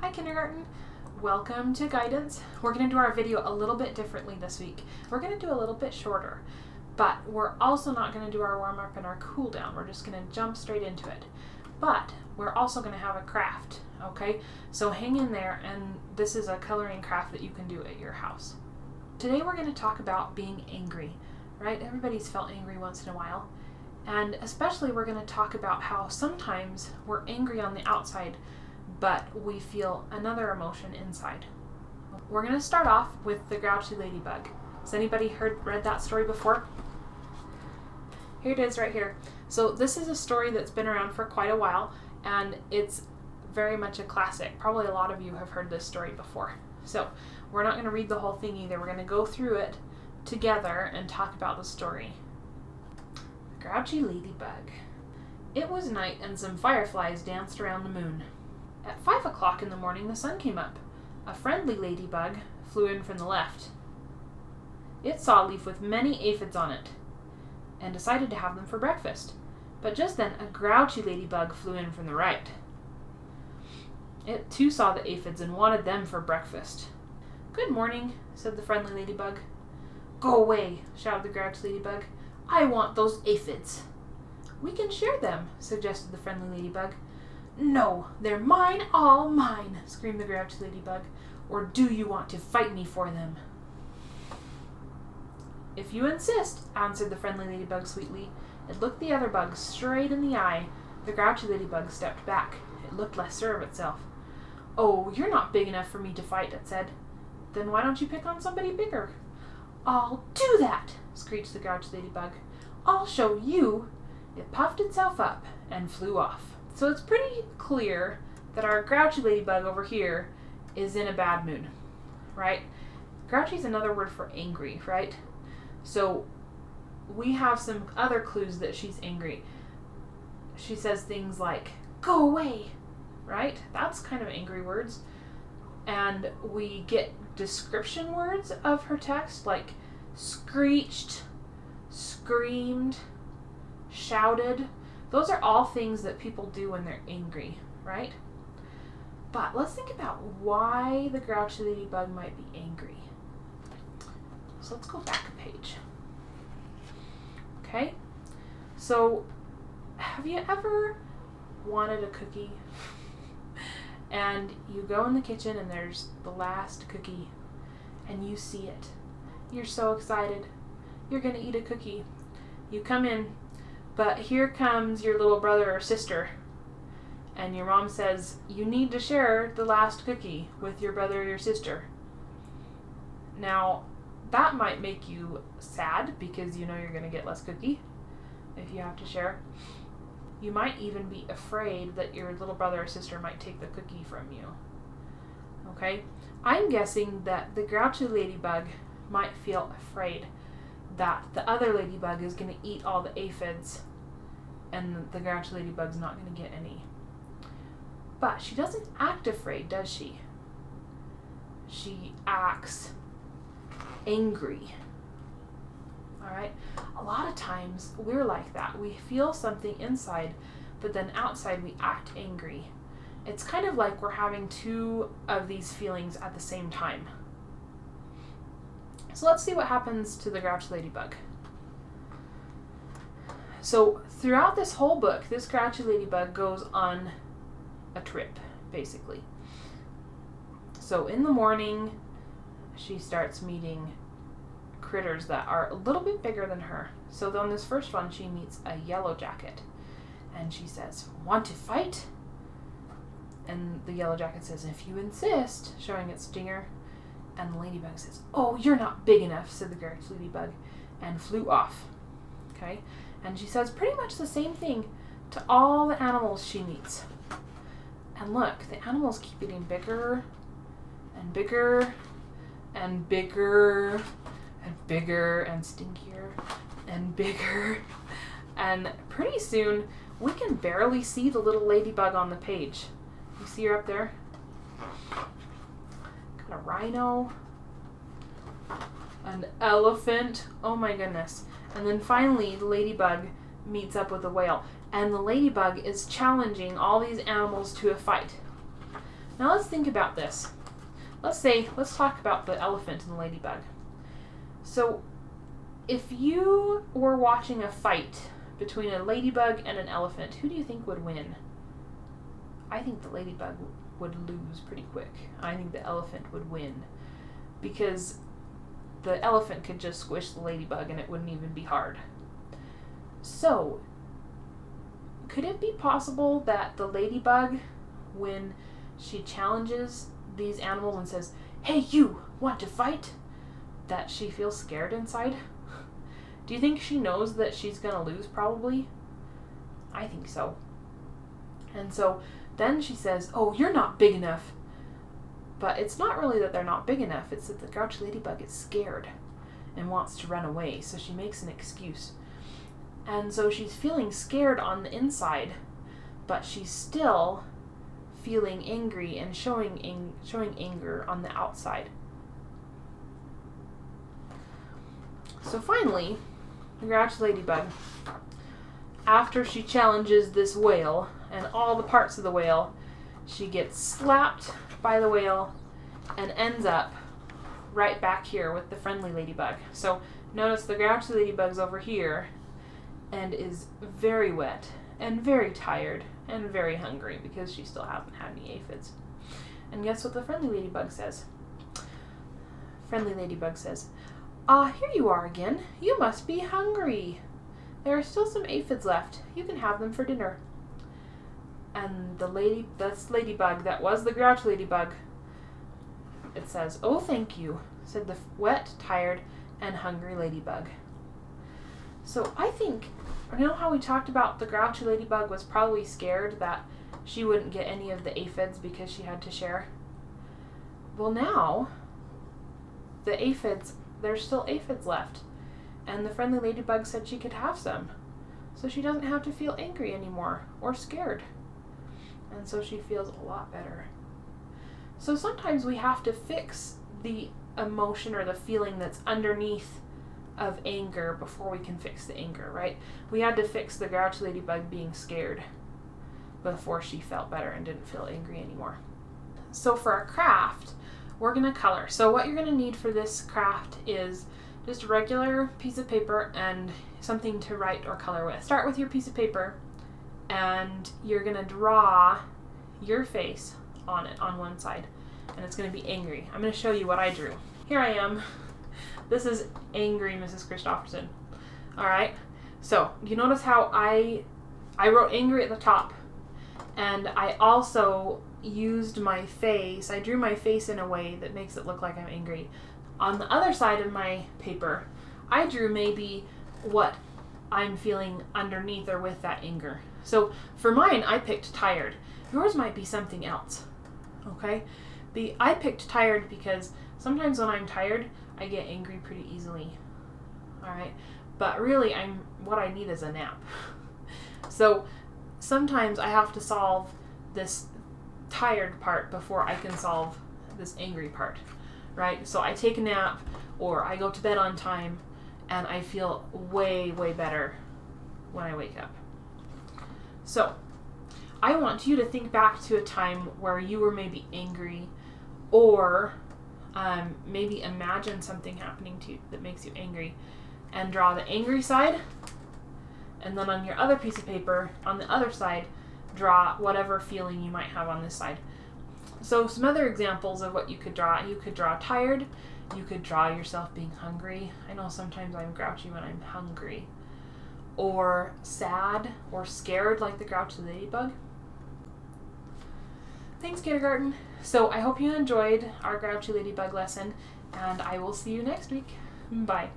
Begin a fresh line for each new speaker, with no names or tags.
Hi kindergarten, welcome to guidance. We're going to do our video a little bit differently this week. We're going to do a little bit shorter, but we're also not going to do our warm up and our cool down. We're just going to jump straight into it. But we're also going to have a craft, okay? So hang in there, and this is a coloring craft that you can do at your house. Today we're going to talk about being angry, right? Everybody's felt angry once in a while. And especially we're going to talk about how sometimes we're angry on the outside, but we feel another emotion inside. We're going to start off with the grouchy ladybug. Has anybody read that story before? Here it is right here. So this is a story that's been around for quite a while, and it's very much a classic. Probably a lot of you have heard this story before. So we're not going to read the whole thing either. We're going to go through it together and talk about the story. The Grouchy Ladybug. It was night, and some fireflies danced around the moon. At 5 o'clock in the morning, the sun came up. A friendly ladybug flew in from the left. It saw a leaf with many aphids on it and decided to have them for breakfast. But just then, a grouchy ladybug flew in from the right. It too saw the aphids and wanted them for breakfast. "Good morning," said the friendly ladybug. "Go away," shouted the grouchy ladybug. "I want those aphids." "We can share them," suggested the friendly ladybug. "No, they're mine, all mine," screamed the grouchy ladybug. "Or do you want to fight me for them?" "If you insist," answered the friendly ladybug sweetly. It looked the other bugs straight in the eye. The grouchy ladybug stepped back. It looked less sure of itself. "Oh, you're not big enough for me to fight," it said. "Then why don't you pick on somebody bigger?" "I'll do that," screeched the grouchy ladybug. "I'll show you." It puffed itself up and flew off. So it's pretty clear that our grouchy ladybug over here is in a bad mood, right? Grouchy is another word for angry, right? So we have some other clues that she's angry. She says things like, "Go away," right? That's kind of angry words. And we get description words of her text like screeched, screamed, shouted. Those are all things that people do when they're angry, right? But let's think about why the grouchy ladybug might be angry. So let's go back a page. Okay? So, have you ever wanted a cookie? And you go in the kitchen and there's the last cookie and you see it. You're so excited. You're going to eat a cookie. You come in, but here comes your little brother or sister, and your mom says, you need to share the last cookie with your brother or your sister. Now, that might make you sad because you know you're going to get less cookie if you have to share. You might even be afraid that your little brother or sister might take the cookie from you. Okay? I'm guessing that the grouchy ladybug might feel afraid that the other ladybug is going to eat all the aphids and the grouchy ladybug's not going to get any. But she doesn't act afraid, does she? She acts angry. Alright? A lot of times we're like that. We feel something inside, but then outside we act angry. It's kind of like we're having two of these feelings at the same time. So let's see what happens to the grouchy ladybug. So throughout this whole book, this grouchy ladybug goes on a trip, basically. So in the morning, she starts meeting critters that are a little bit bigger than her. So on this first one, she meets a yellow jacket. And she says, "Want to fight?" And the yellow jacket says, "If you insist," showing its stinger. And the ladybug says, "Oh, you're not big enough," said the grouchy ladybug, and flew off. Okay? And she says pretty much the same thing to all the animals she meets. And look, the animals keep getting bigger and bigger and bigger and bigger and stinkier and bigger. And pretty soon, we can barely see the little ladybug on the page. You see her up there? Got a rhino, an elephant. Oh my goodness. And then finally, the ladybug meets up with a whale. And the ladybug is challenging all these animals to a fight. Now let's think about this. Let's talk about the elephant and the ladybug. So if you were watching a fight between a ladybug and an elephant, who do you think would win? I think the ladybug would lose pretty quick. I think the elephant would win because the elephant could just squish the ladybug and it wouldn't even be hard. So, could it be possible that the ladybug, when she challenges these animals and says, "Hey, you, want to fight?" that she feels scared inside? Do you think she knows that she's gonna lose probably? I think so. And so then she says, "Oh, you're not big enough." But it's not really that they're not big enough, it's that the grouchy ladybug is scared and wants to run away, so she makes an excuse. And so she's feeling scared on the inside, but she's still feeling angry and showing anger on the outside. So finally, the grouchy ladybug, after she challenges this whale and all the parts of the whale, she gets slapped by the whale and ends up right back here with the friendly ladybug. So notice the grouchy ladybug's over here and is very wet and very tired and very hungry because she still hasn't had any aphids. And guess what the friendly ladybug says? Friendly ladybug says, "Ah, here you are again. You must be hungry. There are still some aphids left. You can have them for dinner." And this ladybug that was the grouchy ladybug, it says, "Oh, thank you," said the wet, tired, and hungry ladybug. So I think, you know how we talked about the grouchy ladybug was probably scared that she wouldn't get any of the aphids because she had to share? Well, now the aphids, there's still aphids left, and the friendly ladybug said she could have some, so she doesn't have to feel angry anymore or scared, and so she feels a lot better. So sometimes we have to fix the emotion or the feeling that's underneath of anger before we can fix the anger, right? We had to fix the grouchy ladybug being scared before she felt better and didn't feel angry anymore. So for our craft, we're going to color. So what you're going to need for this craft is just a regular piece of paper and something to write or color with. Start with your piece of paper and you're going to draw your face on it on one side, and it's going to be angry. I'm going to show you what I drew. Here I am. This is angry Mrs. Christopherson. Alright, so you notice how I wrote angry at the top, and I also used my face. I drew my face in a way that makes it look like I'm angry. On the other side of my paper, I drew maybe what I'm feeling underneath or with that anger. So for mine, I picked tired. Yours might be something else, okay? I picked tired because sometimes when I'm tired, I get angry pretty easily, all right? But really, what I need is a nap. So sometimes I have to solve this tired part before I can solve this angry part, right? So I take a nap or I go to bed on time and I feel way, way better when I wake up. So I want you to think back to a time where you were maybe angry, or maybe imagine something happening to you that makes you angry, and draw the angry side, and then on your other piece of paper, on the other side, draw whatever feeling you might have on this side. So some other examples of what you could draw tired, you could draw yourself being hungry. I know sometimes I'm grouchy when I'm hungry. Or sad or scared like the grouchy ladybug. Thanks, kindergarten. So I hope you enjoyed our grouchy ladybug lesson, and I will see you next week. Bye.